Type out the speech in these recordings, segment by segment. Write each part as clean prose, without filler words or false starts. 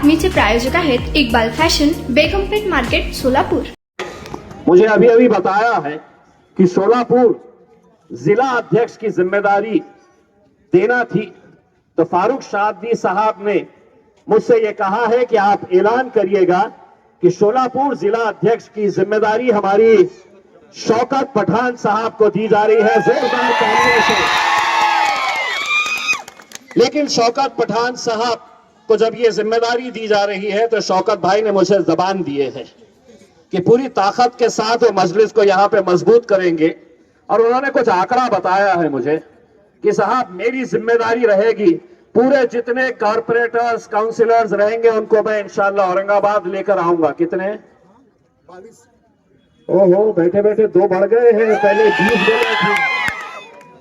बातमीचे प्रायोजक आहेत Iqbal fashion, Begumpet market, Solapur. मुझे अभी अभी बताया है कि सोलापुर जिला अध्यक्ष की जिम्मेदारी देना थी, तो फारूक शादी साहब ने मुझसे ये कहा है कि आप ऐलान करिएगा कि सोलापुर जिला अध्यक्ष की जिम्मेदारी हमारी शौकत पठान साहब को दी जा रही है, जोरदार तालियों से। लेकिन शौकत पठान साहब को जब ये जिम्मेदारी दी जा रही है तो शौकत भाई ने मुझे जबान दिए है कि पूरी ताकत के साथ वो मजलिस को यहां पे मजबूत करेंगे। और उन्होंने कुछ आंकड़ा बताया है मुझे कि साहब मेरी जिम्मेदारी रहेगी, पूरे जितने कारपोरेटर्स काउंसिलर्स रहेंगे उनको मैं इंशाल्लाह औरंगाबाद लेकर आऊंगा। कितने? 22। ओहो, बैठे बैठे 2 बढ़ गए हैं, पहले 20 बोले थे,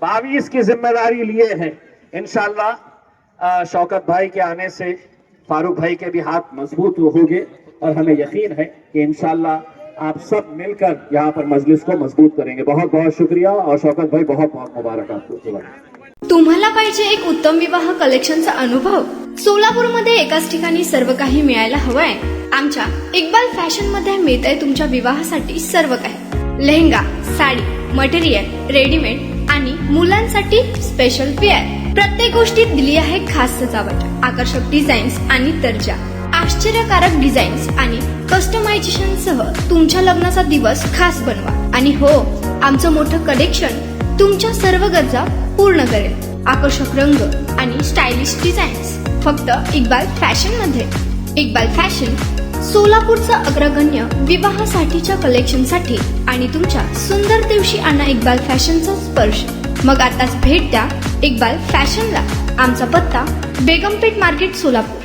22 की जिम्मेदारी लिए हैं इंशाल्लाह। शौकत भाई के आने से फारूक भाई के भी हाथ मजबूत होंगे और हमें यकीन है कि इंशाल्लाह आप सब मिलकर यहाँ पर मजलिस को मजबूत करेंगे। बहुत बहुत शुक्रिया और शौकत भाई बहुत बहुत मुबारक आपको। तुम्हाला पाहिजे एक उत्तम विवाह कलेक्शनचा अनुभव? सोलापूरमध्ये एकाच ठिकाणी सर्व काही मिळायला हवंय? आमच्या इक्बाल फॅशन मध्ये मिळतंय तुमच्या विवाहासाठी सर्व काही। लेहंगा, साडी, मटेरियल, रेडीमेड आणि मुलांसाठी स्पेशल वेअर। प्रत्येक गोष्टीत दिली आहे खास सजावट, आकर्षक डिझाईन्स आणि दर्जा, आश्चर्यकारक डिझाईन्स आणि कस्टमायझेशन सह तुमच्या लग्नाचा दिवस खास बनवा। आणि हो, आमचं मोठं कलेक्शन तुमच्या सर्व गरजा पूर्ण करेल। आकर्षक रंग आणि स्टायलिश डिझाईन्स फक्त इक्बाल फॅशन मध्ये। इक्बाल फॅशन सोलापूरचा अग्रगण्य विवाहासाठीच्या कलेक्शनसाठी आणि तुमच्या सुंदर दिवशी आणा इक्बाल फॅशनचा स्पर्श। मग आताच भेट द्या इक्बाल फॅशनला। आमचा पत्ता बेगमपेट मार्केट, सोलापूर।